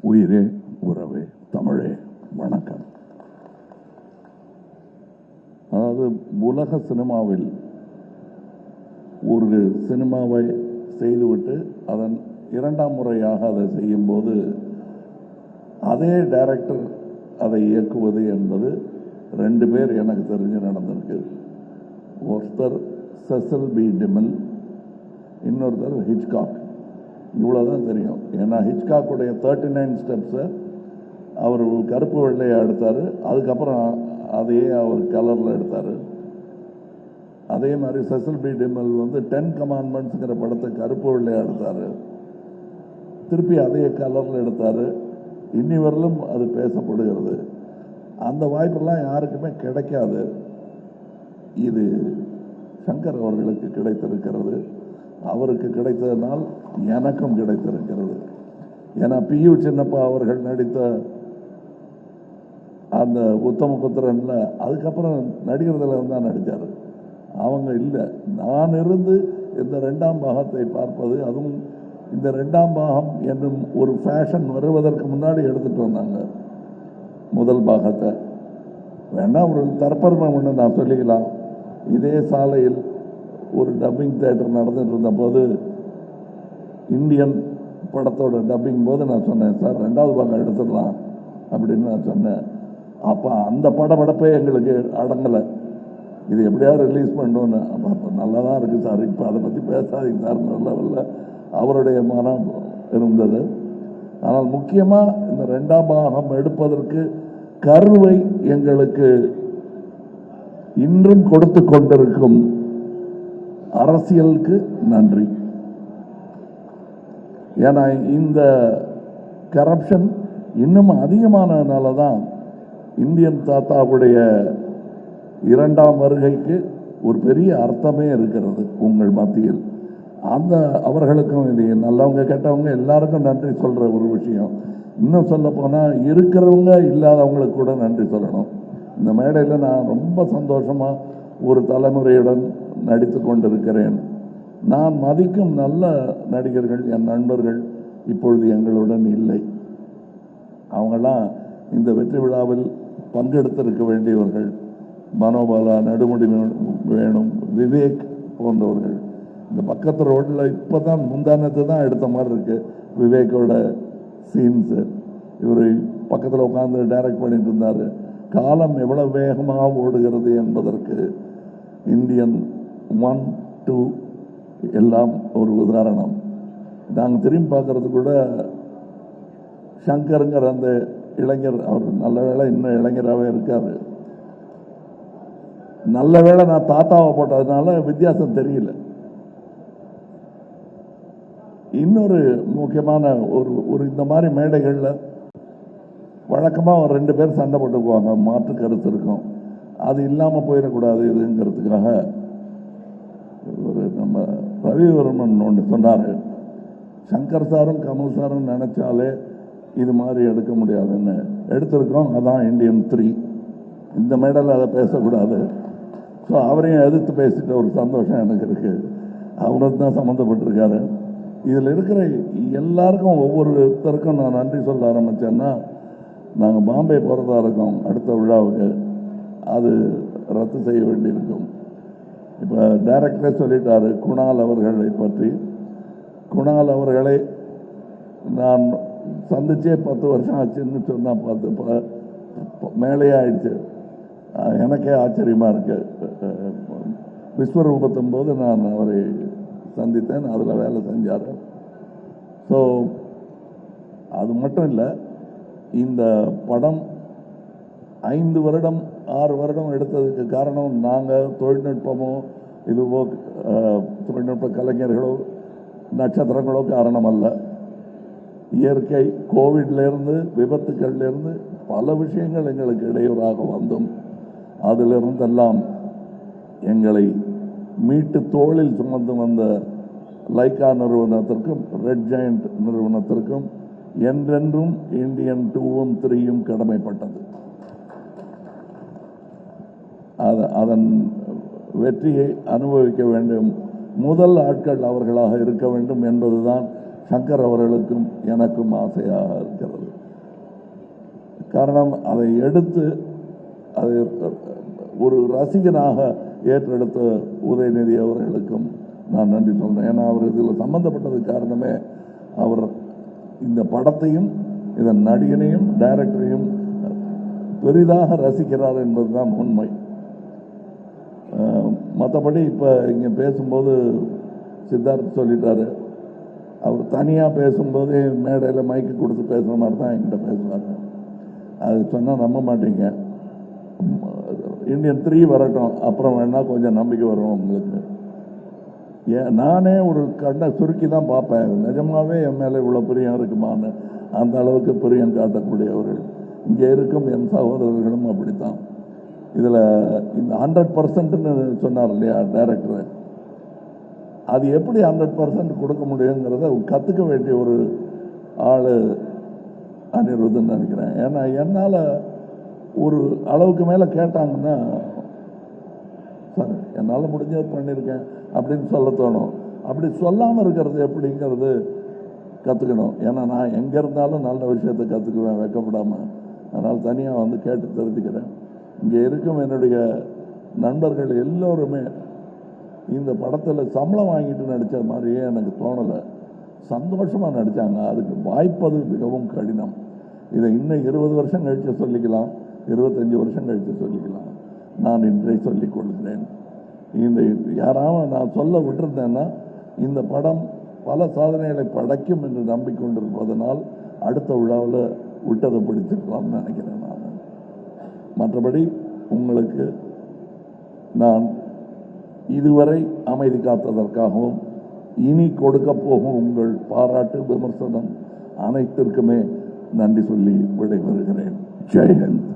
உயிரே உறவே தமிழே வணக்கம். அதாவது உலக சினிமாவில் ஒரு சினிமாவை செய்துவிட்டு அதன் இரண்டாம் முறையாக அதை செய்யும்போது அதே டைரக்டர் அதை இயக்குவது என்பது ரெண்டு பேர் எனக்கு தெரிஞ்சு நடந்திருக்கு. ஒருத்தர் செசில் பி டிமில், இன்னொருத்தர் ஹிச்காக். இவ்வளோதான் தெரியும். ஏன்னா ஹிச்காக்குடைய 39 ஸ்டெப்ஸை அவர் கருப்பு வெள்ளையை எடுத்தார், அதுக்கப்புறம் அதையே அவர் கலரில் எடுத்தார். அதே மாதிரி செசில் பி டிமில் 10 கமாண்ட்மெண்ட்ஸுங்கிற படத்தை கருப்பு வெள்ளையாக எடுத்தார், திருப்பி அதே கலரில் எடுத்தார். இன்னி வரலும் அது பேசப்படுகிறது. அந்த வாய்ப்பெல்லாம் யாருக்குமே கிடைக்காது. இது சங்கர் அவர்களுக்கு கிடைத்திருக்கிறது. அவருக்கு கிடைத்ததனால் எனக்கும் கிடைத்திருக்கிறது. ஏன்னா PU சின்னப்பா அவர்கள் நடித்த அந்த உத்தமபுத்திரன்ல அதுக்கப்புறம் நடிகர்தில் தான் நடித்தார். அவங்க இல்லை, நான் இருந்து இந்த 2ஆம் பாகத்தை பார்ப்பது, அதுவும் இந்த 2ஆம் பாகம் என்னும் ஒரு ஃபேஷன் வருவதற்கு முன்னாடி எடுத்துட்டு வந்தாங்க முதல் பாகத்தை. வேணா ஒரு தற்பெருமை ஒன்று நான் சொல்லிக்கலாம். இதே சாலையில் ஒரு டப்பிங் தியேட்டர் நடந்துட்டு இருந்த போது இந்தியன் படத்தோட டப்பிங் போது நான் சொன்னேன், சார் 2வது பாகம் எடுத்துடலாம் அப்படின்னு நான் சொன்னேன். அப்போ அந்த படப்படப்பே எங்களுக்கு அடங்கலை. இது எப்படியாவது ரிலீஸ் பண்ணணும்னு. அப்போ நல்லா தான் இருக்குது சார், இப்போ அதை பற்றி பேசாதீங்க சார் லெவலில் அவருடைய மனம் இருந்தது. ஆனால் முக்கியமாக இந்த 2ஆம் பாகம் எடுப்பதற்கு கருவை எங்களுக்கு இன்றும் கொடுத்து கொண்டிருக்கும் அரசியலுக்கு நன்றி. ஏன்னா இந்த கரப்ஷன் இன்னும் அதிகமானதுனால தான் இந்தியன் தாத்தாவுடைய 2ஆம் வருகைக்கு ஒரு பெரிய அர்த்தமே இருக்கிறது உங்கள் மத்தியில். அந்த அவர்களுக்கும் இது நல்லவங்க கெட்டவங்க எல்லாருக்கும் நன்றி சொல்ற ஒரு விஷயம். இன்னும் சொல்ல போனால் இருக்கிறவங்க இல்லாதவங்களுக்கு கூட நன்றி சொல்லணும். இந்த மேடையில் நான் ரொம்ப சந்தோஷமா ஒரு தலைமுறையுடன் நடித்து கொண்டிருக்கிறேன். நான் மதிக்கும் நல்ல நடிகர்கள், என் நண்பர்கள் இப்பொழுது எங்களுடன் இல்லை. அவங்கெல்லாம் இந்த வெற்றி விழாவில் பங்கெடுத்திருக்க வேண்டியவர்கள். மனோபாலா, நடுமுடி வேணும், விவேக் போன்றவர்கள். இந்த பக்கத்து ரோட்டில் இப்போ தான் முந்தானத்தை தான் எடுத்த மாதிரி இருக்கு விவேக்கோட சீன்ஸு. இவர் பக்கத்தில் உட்காந்து டைரக்ட் பண்ணிட்டு இருந்தார். காலம் எவ்வளவு வேகமாக ஓடுகிறது என்பதற்கு இந்தியன் 1, 2 எல்லாம் ஒரு உதாரணம். நாங்கள் திரும்பி பார்க்கறது கூட சங்கருங்கிற அந்த இளைஞர், அவர் நல்ல வேளை இன்னும் இளைஞராகவே இருக்காரு. நல்ல வேளை நான் தாத்தாவை போட்டதுனால வித்தியாசம் தெரியல. இன்னொரு முக்கியமான ஒரு இந்த மாதிரி மேடைகளில் வழக்கமாக 2 பேர் சண்டை போட்டுக்குவாங்க, மாற்று கருத்து இருக்கும். அது இல்லாமல் போயிடக்கூடாது இதுங்கிறதுக்காக ஒரு நம்ம ரவிவர்மன் ஒன்று சொன்னார், சங்கர் சாரும் கமல் சாரும் நினைச்சாலே இது மாதிரி எடுக்க முடியாதுன்னு. எடுத்திருக்கோம். அதான் இந்தியன் 3. இந்த மேடையில் அதை பேசக்கூடாது. ஸோ அவரையும் எதிர்த்து பேசிட்ட ஒரு சந்தோஷம் எனக்கு இருக்கு. அவருக்கு தான் சம்மந்தப்பட்டிருக்காரு. இதில் இருக்கிற எல்லாருக்கும் ஒவ்வொருத்தருக்கும் நான் நன்றி சொல்ல ஆரம்பித்தேன்னா, நாங்கள் பாம்பே போகிறதா இருக்கோம் அடுத்த விழாவுக்கு. அது ரத்து செய்ய வேண்டியிருக்கும். இப்போ டைரக்டரே சொல்லிட்டாரு குணால் அவர்களை பற்றி. குணால் அவர்களை நான் சந்திச்சே 10 வருஷம் ஆச்சுன்னு சொன்னால் 10 மேலேயே ஆயிடுச்சு. எனக்கே ஆச்சரியமாக இருக்கு. விஸ்வரூபத்தும் போது நான் அவரை சந்தித்தேன், அதில் வேலை செஞ்சார். ஸோ அது மட்டும் இல்லை, இந்த படம் 5 வருடம் 6 வருடம் எடுத்ததுக்கு காரணம் நாங்கள் தொழில்நுட்பமோ இதுவோ தொழில்நுட்ப கலைஞர்களோ நட்சத்திரங்களோ காரணம் அல்ல. இயற்கை, கோவிட்லேருந்து விபத்துக்கள்லேருந்து பல விஷயங்கள் எங்களுக்கு இடையூறாக வந்தும் அதிலிருந்தெல்லாம் எங்களை மீட்டு தோளில் சுமந்து வந்த லைக்கா நிறுவனத்திற்கும் ரெட் ஜெயண்ட் நிறுவனத்திற்கும் என்றென்றும் இந்தியன் 2ம் 3ம் கடமைப்பட்டது. அதன் வெற்றியை அனுபவிக்க வேண்டும். முதல் ஆட்கள் அவர்களாக இருக்க வேண்டும் என்பதுதான் சங்கர் அவர்களுக்கும் எனக்கும் ஆசையாக இருக்கிறது. காரணம் அதை எடுத்து அதை ஒரு ரசிகனாக ஏற்றெடுத்த உதயநிதி அவர்களுக்கும் நான் நன்றி சொல்றேன். ஏன்னா அவர் இதில் சம்பந்தப்பட்டதுக்கு காரணமே அவர் இந்த படத்தையும் இதன் நடிகனையும் டைரக்டரையும் பெரிதாக ரசிக்கிறார் என்பதுதான் உண்மை. மற்றபடி இப்போ இங்கே பேசும்போது சித்தார்த் சொல்லிட்டாரு, அவர் தனியாக பேசும்போதே மேடையில் மைக்கு கொடுத்து பேசுகிற மாதிரி தான் என்கிட்ட பேசுவார். அது சொன்னால் நம்ப மாட்டீங்க. இந்தியன் 3 வரட்டும், அப்புறம் வேணா கொஞ்சம் நம்பிக்கை வரும் உங்களுக்கு. நானே ஒரு கண்ணை சுருக்கி தான் பார்ப்பேன், நிஜமாவே என் மேலே இவ்வளோ பிரியம் இருக்குமான்னு. அந்த அளவுக்கு பிரியம் காட்டக்கூடியவர்கள் இங்கே இருக்கும் என் சகோதரர்களும் அப்படித்தான். இதில் இந்த 100%ன்னு சொன்னார் இல்லையா டைரக்டர், அது எப்படி 100% கொடுக்க முடியுங்கிறத கற்றுக்க வேண்டிய ஒரு ஆள் அனிருத்துன்னு நினைக்கிறேன். ஏன்னா என்னால் ஒரு அளவுக்கு மேலே கேட்டாங்கன்னா சார் என்னால் முடிஞ்சது பண்ணியிருக்கேன் அப்படின்னு சொல்ல தோணும். அப்படி சொல்லாமல் இருக்கிறது எப்படிங்கிறது கற்றுக்கணும். ஏன்னா நான் எங்கே இருந்தாலும் நல்ல விஷயத்தை கற்றுக்குவேன் வெக்கப்படாமல். அதனால் தனியாக வந்து கேட்டு தெரிஞ்சுக்கிறேன். இங்கே இருக்கும் என்னுடைய நண்பர்கள் எல்லோருமே இந்த படத்தில் சம்பளம் வாங்கிட்டு நடித்த மாதிரியே எனக்கு தோணலை. சந்தோஷமாக நடித்தாங்க. அதுக்கு வாய்ப்பது மிகவும் கடினம். இதை இன்னும் 20 வருஷம் கழித்து சொல்லிக்கலாம், 25 வருஷம் கழித்து சொல்லிக்கலாம். நான் இன்றை சொல்லிக் கொள்கிறேன். இந்த யாராவது நான் சொல்ல விட்டுருந்தேன்னா இந்த படம் பல சாதனைகளை படைக்கும் என்று நம்பிக்கொண்டிருப்பதனால் அடுத்த விழாவில் விட்டதை பிடிச்சிருக்கலாம்னு நினைக்கிறேன் நான். மற்றபடி உங்களுக்கு நான் இதுவரை அமைதி காத்ததற்காகவும் இனி கொடுக்க போகும் உங்கள் பாராட்டு விமர்சனம் அனைத்திற்குமே நன்றி சொல்லி விடைபெறுகிறேன். ஜெய் ஹிந்த்.